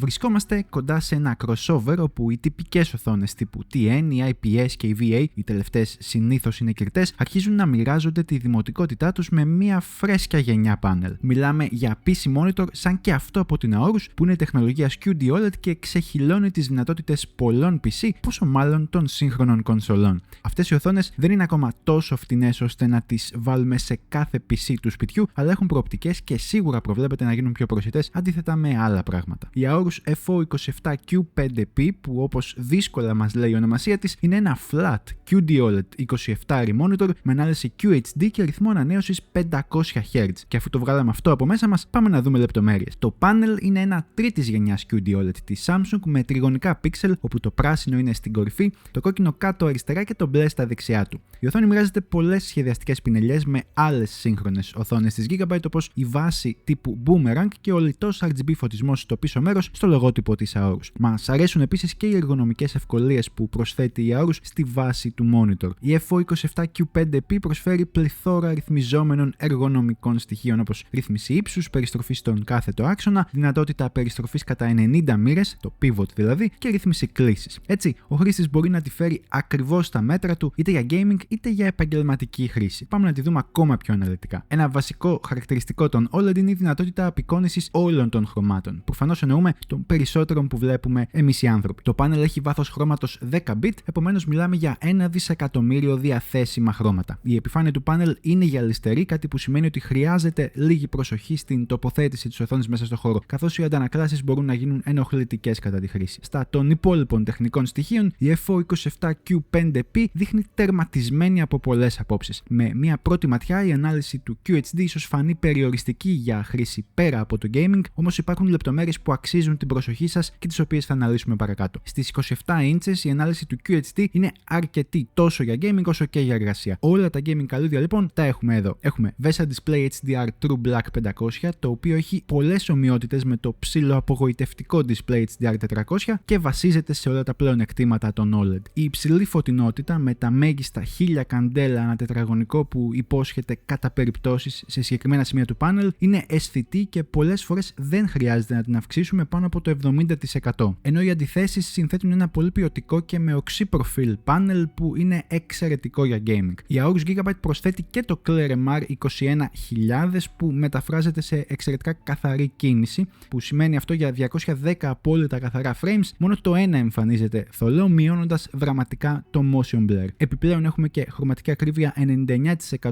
Βρισκόμαστε κοντά σε ένα crossover όπου οι τυπικές οθόνες τύπου TN, η IPS και η VA, οι τελευταίες συνήθως είναι κυρτές, αρχίζουν να μοιράζονται τη δημοτικότητά τους με μια φρέσκια γενιά πάνελ. Μιλάμε για PC monitor σαν και αυτό από την Aorus που είναι τεχνολογίας QD OLED και ξεχυλώνει τις δυνατότητες πολλών PC, πόσο μάλλον των σύγχρονων κονσολών. Αυτές οι οθόνες δεν είναι ακόμα τόσο φτηνές ώστε να τις βάλουμε σε κάθε PC του σπιτιού, αλλά έχουν προοπτικές και σίγουρα προβλέπεται να γίνουν πιο προσιτές αντίθετα με άλλα πράγματα. Η Aorus FO27Q5P, που όπως δύσκολα μας λέει η ονομασία της, είναι ένα flat QD OLED 27 monitor με ανάλυση QHD και ρυθμό ανανέωσης 500 Hz. Και αφού το βγάλαμε αυτό από μέσα μας, πάμε να δούμε λεπτομέρειες. Το πάνελ είναι ένα τρίτης γενιάς QD OLED της Samsung με τριγωνικά πίξελ, όπου το πράσινο είναι στην κορυφή, το κόκκινο κάτω αριστερά και το μπλε στα δεξιά του. Η οθόνη μοιράζεται πολλές σχεδιαστικές πινελιές με άλλες σύγχρονες οθόνες της Gigabyte, όπως η βάση τύπου Boomerang και ο λιτός RGB φωτισμός στο πίσω μέρος στο λογότυπο της Aorus. Μας αρέσουν επίσης και οι εργονομικές ευκολίες που προσθέτει η Aorus στη βάση του monitor. Η FO27Q5P προσφέρει πληθώρα ρυθμιζόμενων εργονομικών στοιχείων, όπως ρύθμιση ύψους, περιστροφή στον κάθετο άξονα, δυνατότητα περιστροφής κατά 90 μοίρες, το pivot δηλαδή, και ρύθμιση κλίσης. Έτσι, ο χρήστης μπορεί να τη φέρει ακριβώς στα μέτρα του, είτε για gaming είτε για επαγγελματική χρήση. Πάμε να τη δούμε ακόμα πιο αναλυτικά. Ένα βασικό χαρακτηριστικό των OLED είναι η δυνατότητα απεικόνησης όλων των χρωμάτων. Προφανώς εννοούμε των περισσότερων που βλέπουμε εμείς οι άνθρωποι. Το πάνελ έχει βάθος χρώματος 10 bit, επομένως μιλάμε για 1 δισεκατομμύριο διαθέσιμα χρώματα. Η επιφάνεια του πάνελ είναι γυαλιστερή, κάτι που σημαίνει ότι χρειάζεται λίγη προσοχή στην τοποθέτηση της οθόνης μέσα στο χώρο, καθώς οι αντανακλάσεις μπορούν να γίνουν ενοχλητικές κατά τη χρήση. Στα των υπόλοιπων τεχνικών στοιχείων, η FO27Q5P δείχνει τερματισμένη από πολλές απόψεις. Με μια πρώτη ματιά, η ανάλυση του QHD ίσως φανεί περιοριστική για χρήση πέρα από το gaming, όμως υπάρχουν λεπτομέρειες που αξίζουν την προσοχή σας και τις οποίες θα αναλύσουμε παρακάτω. Στις 27 ίντσες η ανάλυση του QHD είναι αρκετή τόσο για gaming όσο και για εργασία. Όλα τα gaming καλούδια λοιπόν τα έχουμε εδώ. Έχουμε VESA Display HDR True Black 500, το οποίο έχει πολλές ομοιότητες με το ψιλοαπογοητευτικό Display HDR 400 και βασίζεται σε όλα τα πλεονεκτήματα των OLED. Η υψηλή φωτεινότητα με τα μέγιστα 1000 καντέλα ανά τετραγωνικό που υπόσχεται κατά περιπτώσεις σε συγκεκριμένα σημεία του πάνελ είναι αισθητή και πολλές φορές δεν χρειάζεται να την αυξήσουμε πάνω από το 70%. Ενώ οι αντιθέσεις συνθέτουν ένα πολύ ποιοτικό και με οξύ προφίλ πάνελ που είναι εξαιρετικό για gaming. Η Aorus Gigabyte προσθέτει και το Clear MR 21000 που μεταφράζεται σε εξαιρετικά καθαρή κίνηση, που σημαίνει αυτό για 210 απόλυτα καθαρά frames, μόνο το ένα εμφανίζεται θολό, μειώνοντας δραματικά το motion blur. Επιπλέον έχουμε και χρωματική ακρίβεια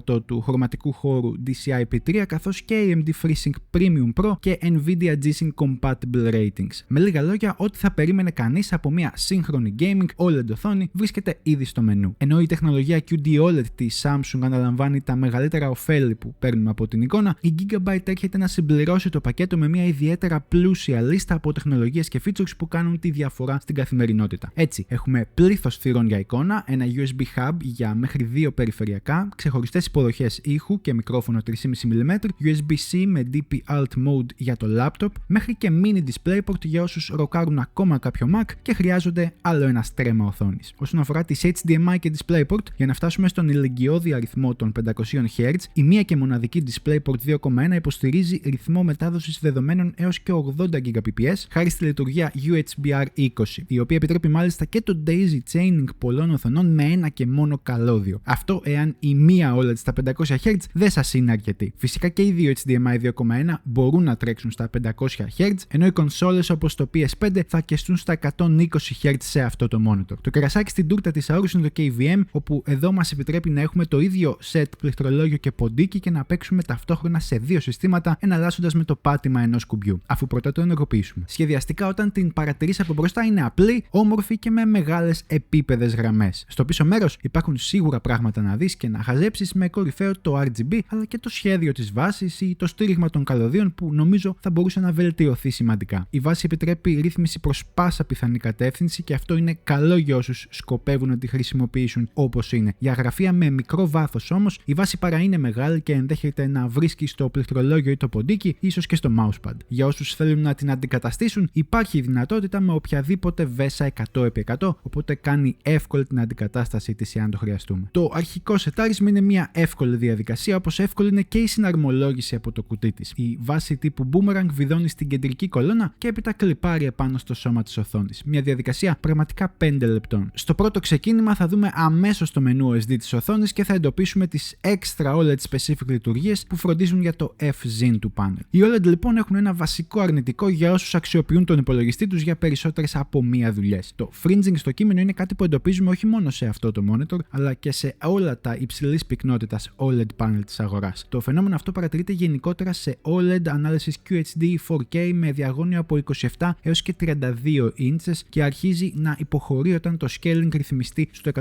99% του χρωματικού χώρου DCI-P3, καθώς και AMD FreeSync Premium Pro και Nvidia G-Sync Compatible Ratings. Με λίγα λόγια, ό,τι θα περίμενε κανείς από μια σύγχρονη gaming OLED οθόνη βρίσκεται ήδη στο μενού. Ενώ η τεχνολογία QD OLED της Samsung αναλαμβάνει τα μεγαλύτερα ωφέλη που παίρνουμε από την εικόνα, η Gigabyte έρχεται να συμπληρώσει το πακέτο με μια ιδιαίτερα πλούσια λίστα από τεχνολογίες και features που κάνουν τη διαφορά στην καθημερινότητα. Έτσι, έχουμε πλήθος θυρών για εικόνα, ένα USB hub για μέχρι 2 περιφερειακά, ξεχωριστές υποδοχές ήχου και μικρόφωνο 3,5 mm, USB-C με DP Alt Mode για το laptop, μέχρι και mini DisplayPort για όσους ροκάρουν ακόμα κάποιο Mac και χρειάζονται άλλο ένα στρέμμα οθόνης. Όσον αφορά τις HDMI και DisplayPort, για να φτάσουμε στον ηλικιώδη αριθμό των 500 Hz, η μία και μοναδική DisplayPort 2.1 υποστηρίζει ρυθμό μετάδοσης δεδομένων έως και 80 Gbps χάρη στη λειτουργία UHBR20, η οποία επιτρέπει μάλιστα και το daisy chaining πολλών οθονών με ένα και μόνο καλώδιο. Αυτό εάν η μία OLED στα 500 Hz δεν σας είναι αρκετή. Φυσικά και οι δύο HDMI 2.1 μπορούν να τρέξουν στα 500 Hz, ενώ οι κονσόλες όπως το PS5 θα αρκεστούν στα 120 Hz σε αυτό το monitor. Το κερασάκι στην τούρτα της Aorus είναι το KVM, όπου εδώ μας επιτρέπει να έχουμε το ίδιο set πληκτρολόγιο και ποντίκι και να παίξουμε ταυτόχρονα σε δύο συστήματα, εναλλάσσοντας με το πάτημα ενός κουμπιού, αφού πρώτα το ενεργοποιήσουμε. Σχεδιαστικά, όταν την παρατηρείς από μπροστά, είναι απλή, όμορφη και με μεγάλες επίπεδες γραμμές. Στο πίσω μέρος υπάρχουν σίγουρα πράγματα να δεις και να χαζέψεις, με κορυφαίο το RGB, αλλά και το σχέδιο της βάσης ή το στήριγμα των καλωδίων που νομίζω θα μπορούσε να βελτιωθεί σημαντικά. Η βάση επιτρέπει ρύθμιση προς πάσα πιθανή κατεύθυνση και αυτό είναι καλό για όσους σκοπεύουν να τη χρησιμοποιήσουν όπως είναι. Για γραφεία με μικρό βάθος όμως, η βάση παρά είναι μεγάλη και ενδέχεται να βρίσκει στο πληκτρολόγιο ή το ποντίκι, ίσως και στο mousepad. Για όσους θέλουν να την αντικαταστήσουν, υπάρχει η δυνατότητα με οποιαδήποτε VESA 100x100, οπότε κάνει εύκολη την αντικατάστασή της εάν το χρειαστούμε. Το αρχικό σετάρισμα είναι μια εύκολη διαδικασία, όπως εύκολη είναι και η συναρμολόγηση από το κουτί της. Η βάση τύπου Boomerang βιδώνει στην κεντρική κολόνα και έπειτα κλιπάρει επάνω στο σώμα της οθόνης. Μια διαδικασία πραγματικά 5 λεπτών. Στο πρώτο ξεκίνημα θα δούμε αμέσως το μενού OSD της οθόνης και θα εντοπίσουμε τις extra OLED specific λειτουργίες που φροντίζουν για το F-Zin του πάνελ. Οι OLED λοιπόν έχουν ένα βασικό αρνητικό για όσους αξιοποιούν τον υπολογιστή τους για περισσότερες από μία δουλειές. Το fringing στο κείμενο είναι κάτι που εντοπίζουμε όχι μόνο σε αυτό το monitor, αλλά και σε όλα τα υψηλής πυκνότητας OLED πάνελ της αγοράς. Το φαινόμενο αυτό παρατηρείται γενικότερα σε OLED ανάλυσης QHD 4K με διαγώνιο από 27 έως και 32 inches και αρχίζει να υποχωρεί όταν το scaling ρυθμιστεί στο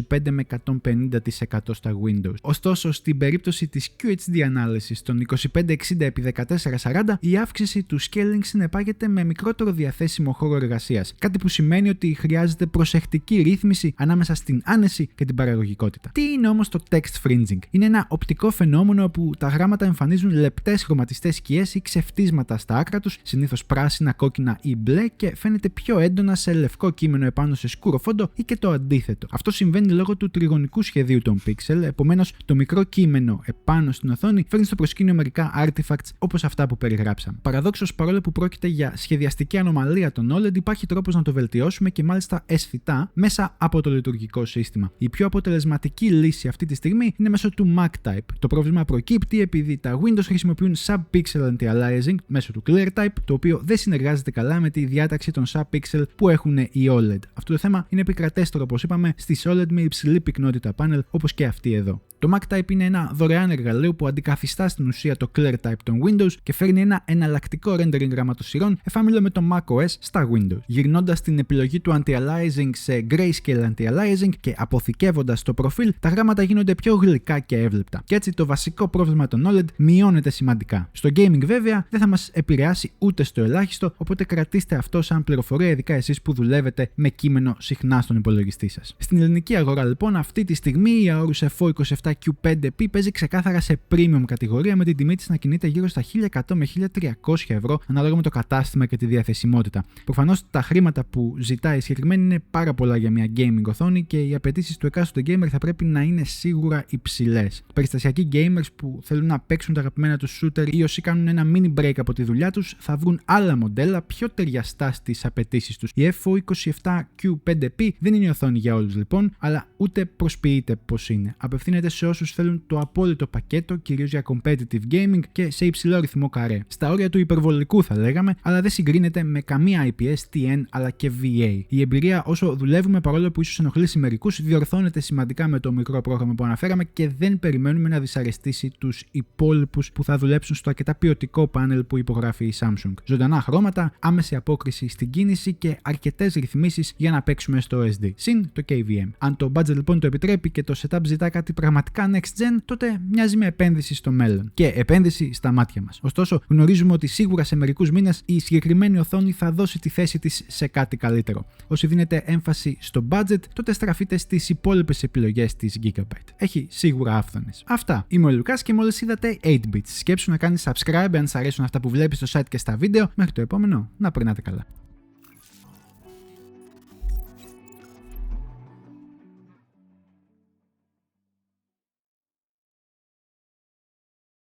125 με 150% στα Windows. Ωστόσο, στην περίπτωση της QHD ανάλυσης των 2560x1440, η αύξηση του scaling συνεπάγεται με μικρότερο διαθέσιμο χώρο εργασίας, κάτι που σημαίνει ότι χρειάζεται προσεκτική ρύθμιση ανάμεσα στην άνεση και την παραγωγικότητα. Τι είναι όμως το text fringing? Είναι ένα οπτικό φαινόμενο που τα γράμματα εμφανίζουν λεπτές χρωματιστές σκιές ή ξεφτίσματα στα άκρα τους, συνήθως πράσινα, κόκκινα ή μπλε, και φαίνεται πιο έντονα σε λευκό κείμενο επάνω σε σκούρο φόντο ή και το αντίθετο. Αυτό συμβαίνει λόγω του τριγωνικού σχεδίου των pixel, επομένως το μικρό κείμενο επάνω στην οθόνη φέρνει στο προσκήνιο μερικά artifacts όπως αυτά που περιγράψαμε. Παραδόξως, παρόλο που πρόκειται για σχεδιαστική ανομαλία των OLED, υπάρχει τρόπος να το βελτιώσουμε και μάλιστα αισθητά μέσα από το λειτουργικό σύστημα. Η πιο αποτελεσματική λύση αυτή τη στιγμή είναι μέσω του MagType. Το πρόβλημα προκύπτει επειδή τα Windows χρησιμοποιούν sub-pixel anti-aliasing μέσω του ClearType, το οποίο δεν συνεργάζεται καλά με τη διάταξη των sub-pixel που έχουν οι OLED. Αυτό το θέμα είναι επικρατέστερο, όπως είπαμε, στις OLED με υψηλή πυκνότητα πάνελ, όπως και αυτή εδώ. Το MagType είναι ένα δωρεάν εργαλείο που αντικαθιστά στην ουσία το ClearType των Windows και φέρνει ένα εναλλακτικό rendering γραμματοσυρών εφάμιλο με το macOS στα Windows. Γυρνώντας την επιλογή του anti-aliasing σε grayscale anti-aliasing και αποθηκεύοντας το προφίλ, τα γράμματα γίνονται πιο γλυκά και εύληπτα. Και έτσι το βασικό πρόβλημα των OLED μειώνεται σημαντικά. Στο gaming βέβαια δεν θα μας επηρεάσει ούτε στο ελάχιστο, οπότε κρατήστε αυτό σαν πληροφορία, ειδικά εσείς που δουλεύετε με κείμενο συχνά στον υπολογιστή σας. Στην ελληνική αγορά λοιπόν αυτή τη στιγμή η Aorus FO27Q5P παίζει ξεκάθαρα σε premium κατηγορία, με την τιμή της να κινείται γύρω στα 1.100 με 1.300 ευρώ ανάλογα με το κατάστημα και τη διαθεσιμότητα. Προφανώς τα χρήματα που ζητάει η συγκεκριμένη είναι πάρα πολλά για μια gaming οθόνη και οι απαιτήσεις του εκάστοτε gamer θα πρέπει να είναι σίγουρα υψηλές. Περιστασιακοί gamers που θέλουν να παίξουν τα αγαπημένα τους shooter ή όσοι κάνουν ένα mini break από τη δουλειά τους θα βρουν άλλα μοντέλα πιο ταιριαστά στις απαιτήσεις τους. Η FO27Q5P δεν είναι η οθόνη για όλους λοιπόν, αλλά ούτε προσποιείται πως είναι. Απευθύνεται σε όσους θέλουν το απόλυτο πακέτο, κυρίως για competitive gaming και σε υψηλό ρυθμό καρέ. Στα όρια του υπερβολικού θα λέγαμε, αλλά δεν συγκρίνεται με καμία IPS, TN αλλά και VA. Η εμπειρία όσο δουλεύουμε, παρόλο που ίσως ενοχλήσει μερικούς, διορθώνεται σημαντικά με το μικρό πρόγραμμα που αναφέραμε και δεν περιμένουμε να δυσαρεστήσει τους υπόλοιπους που θα δουλέψουν στο αρκετά ποιοτικό πάνελ που υπογράφει η Samsung. Ζωντανά χρώματα, άμεση απόκριση στην κίνηση και αρκετές ρυθμίσεις για να παίξουμε στο SD. Συν το KVM. Αν το budget λοιπόν το επιτρέπει και το setup ζητά κάτι πραγματικά next gen, τότε μοιάζει με επένδυση στο μέλλον. Και επένδυση στα μάτια μας. Ωστόσο, γνωρίζουμε ότι σίγουρα σε μερικούς μήνες η συγκεκριμένη οθόνη θα δώσει τη θέση της σε κάτι καλύτερο. Όσοι δίνετε έμφαση στο budget, τότε στραφείτε στις υπόλοιπες επιλογές της Gigabyte. Έχει σίγουρα άφθονες. Αυτά. Είμαι ο Λουκάς και μόλις είδατε 8bits. Σκέψου να κάνεις subscribe αν σας αρέσουν αυτά που βλέπεις στο site και στα βίντεο. Μέχρι το επόμενο, να περνάτε καλά.